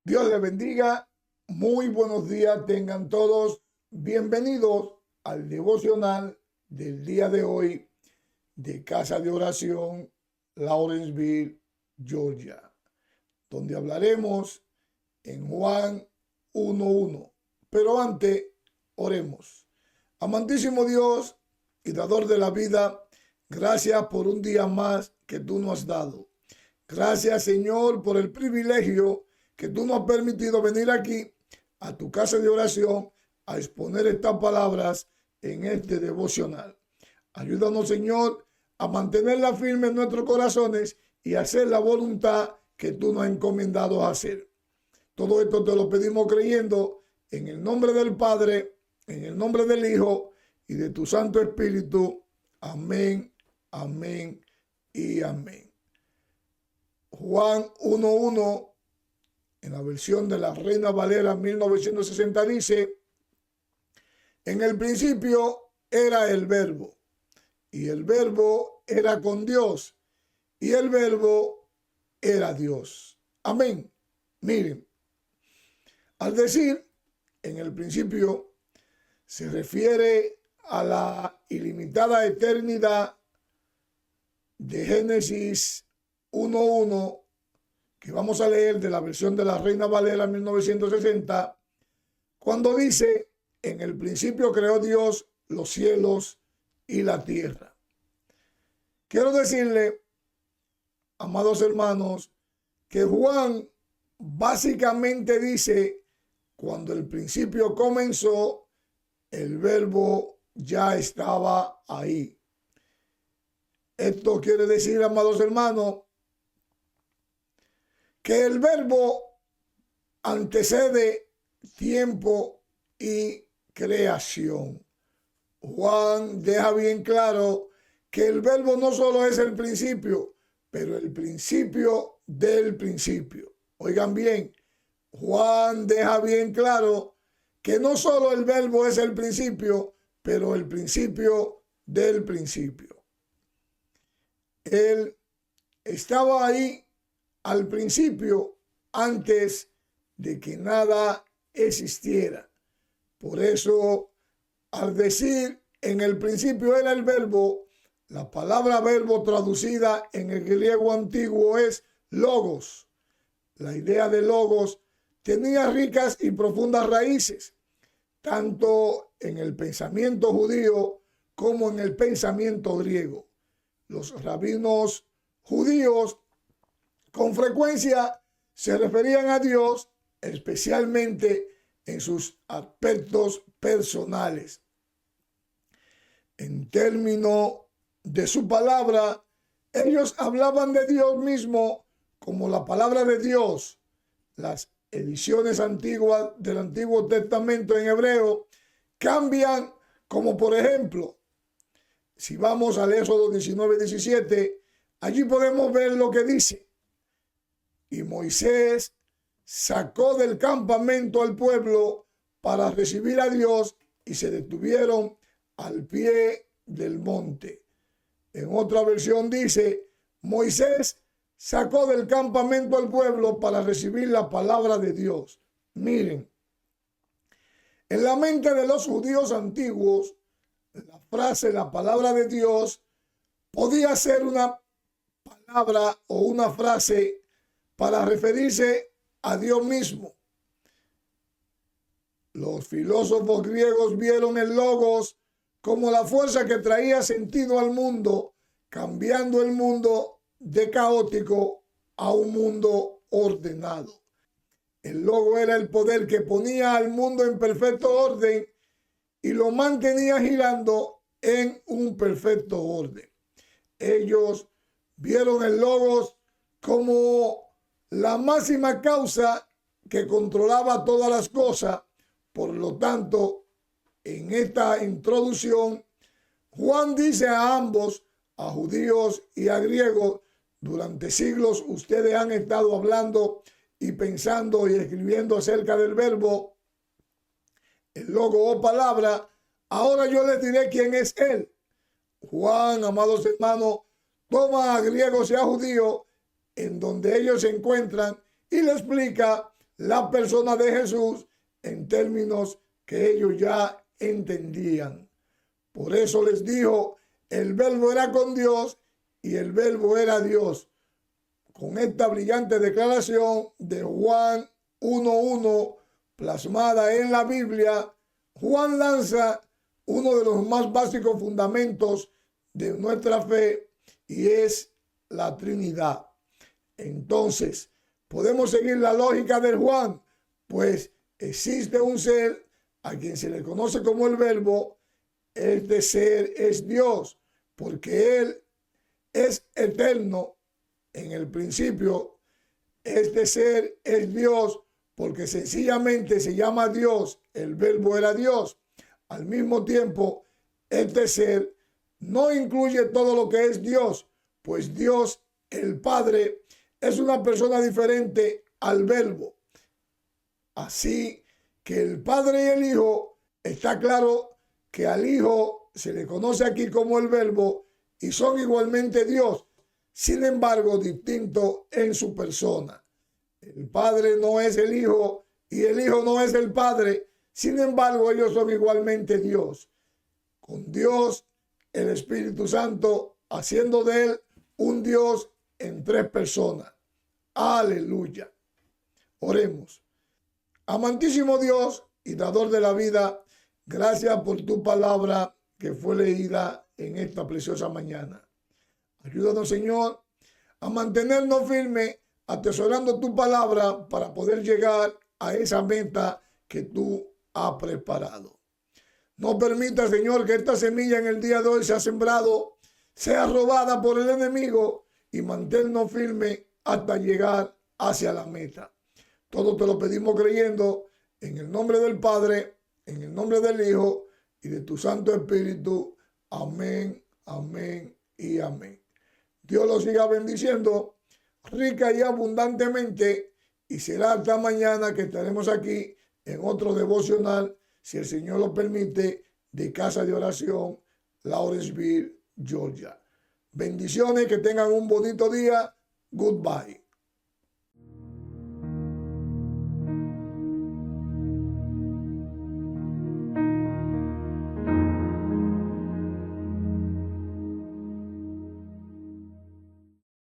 Dios les bendiga. Muy buenos días tengan todos. Bienvenidos al devocional del día de hoy de Casa de Oración, Lawrenceville, Georgia, donde hablaremos en Juan 1:1. Pero antes, oremos. Amantísimo Dios y dador de la vida, gracias por un día más que tú nos has dado. Gracias, Señor, por el privilegio que tú nos has permitido venir aquí a tu casa de oración a exponer estas palabras en este devocional. Ayúdanos, Señor, a mantenerla firme en nuestros corazones y hacer la voluntad que tú nos has encomendado a hacer. Todo esto te lo pedimos creyendo en el nombre del Padre, en el nombre del Hijo y de tu Santo Espíritu. Amén, amén y amén. Juan 1:1, en la versión de la Reina Valera 1960, dice: en el principio era el Verbo, y el Verbo era con Dios, y el Verbo era Dios. Amén. Miren, al decir en el principio, se refiere a la ilimitada eternidad de Génesis 1:1, que vamos a leer de la versión de la Reina Valera 1960, cuando dice: en el principio creó Dios los cielos y la tierra. Quiero decirle, amados hermanos, que Juan básicamente dice: cuando el principio comenzó, el Verbo ya estaba ahí. Esto quiere decir, amados hermanos, que el Verbo antecede tiempo y creación. Juan deja bien claro que el Verbo no solo es el principio, pero el principio del principio. Oigan bien, Juan deja bien claro que no solo el Verbo es el principio, pero el principio del principio. Él estaba ahí al principio, antes de que nada existiera. Por eso, al decir en el principio era el Verbo, la palabra verbo traducida en el griego antiguo es logos. La idea de logos tenía ricas y profundas raíces, tanto en el pensamiento judío como en el pensamiento griego. Los rabinos judíos con frecuencia se referían a Dios, especialmente en sus aspectos personales. En términos de su palabra, ellos hablaban de Dios mismo como la palabra de Dios. Las ediciones antiguas del Antiguo Testamento en hebreo cambian, como por ejemplo, si vamos al Éxodo 19:17, allí podemos ver lo que dice: y Moisés sacó del campamento al pueblo para recibir a Dios, y se detuvieron al pie del monte. En otra versión dice: Moisés sacó del campamento al pueblo para recibir la palabra de Dios. Miren, en la mente de los judíos antiguos, la frase "la palabra de Dios" podía ser una palabra o una frase para referirse a Dios mismo. Los filósofos griegos vieron el logos como la fuerza que traía sentido al mundo, cambiando el mundo de caótico a un mundo ordenado. El logo era el poder que ponía al mundo en perfecto orden y lo mantenía girando en un perfecto orden. Ellos vieron el logos como la máxima causa que controlaba todas las cosas. Por lo tanto, en esta introducción, Juan dice a ambos, a judíos y a griegos, durante siglos ustedes han estado hablando y pensando y escribiendo acerca del verbo, el logo o palabra. Ahora yo les diré quién es él. Juan, amados hermanos, toma a griegos y a judíos en donde ellos se encuentran y le explica la persona de Jesús en términos que ellos ya entendían. Por eso les dijo, el verbo era con Dios y el verbo era Dios. Con esta brillante declaración de Juan 1:1 plasmada en la Biblia, Juan lanza uno de los más básicos fundamentos de nuestra fe y es la Trinidad. Entonces, podemos seguir la lógica de Juan, pues existe un ser a quien se le conoce como el Verbo. Este ser es Dios, porque Él es eterno en el principio. Este ser es Dios porque sencillamente se llama Dios. El Verbo era Dios. Al mismo tiempo, este ser no incluye todo lo que es Dios, pues Dios, el Padre, es una persona diferente al Verbo. Así que el Padre y el Hijo, está claro que al Hijo se le conoce aquí como el Verbo y son igualmente Dios, sin embargo distintos en su persona. El Padre no es el Hijo y el Hijo no es el Padre, sin embargo ellos son igualmente Dios. Con Dios, el Espíritu Santo, haciendo de él un Dios en tres personas. Aleluya. Oremos. Amantísimo Dios y dador de la vida, gracias por tu palabra que fue leída en esta preciosa mañana. Ayúdanos, Señor, a mantenernos firmes, atesorando tu palabra para poder llegar a esa meta que tú has preparado. No permita, Señor, que esta semilla en el día de hoy sea sembrado, sea robada por el enemigo y manténnos firmes hasta llegar hacia la meta. Todo te lo pedimos creyendo en el nombre del Padre, en el nombre del Hijo y de tu Santo Espíritu. Amén, amén y amén. Dios los siga bendiciendo rica y abundantemente y será hasta mañana que estaremos aquí en otro devocional, si el Señor lo permite, de Casa de Oración, Lawrenceville, Georgia. Bendiciones, que tengan un bonito día. Goodbye.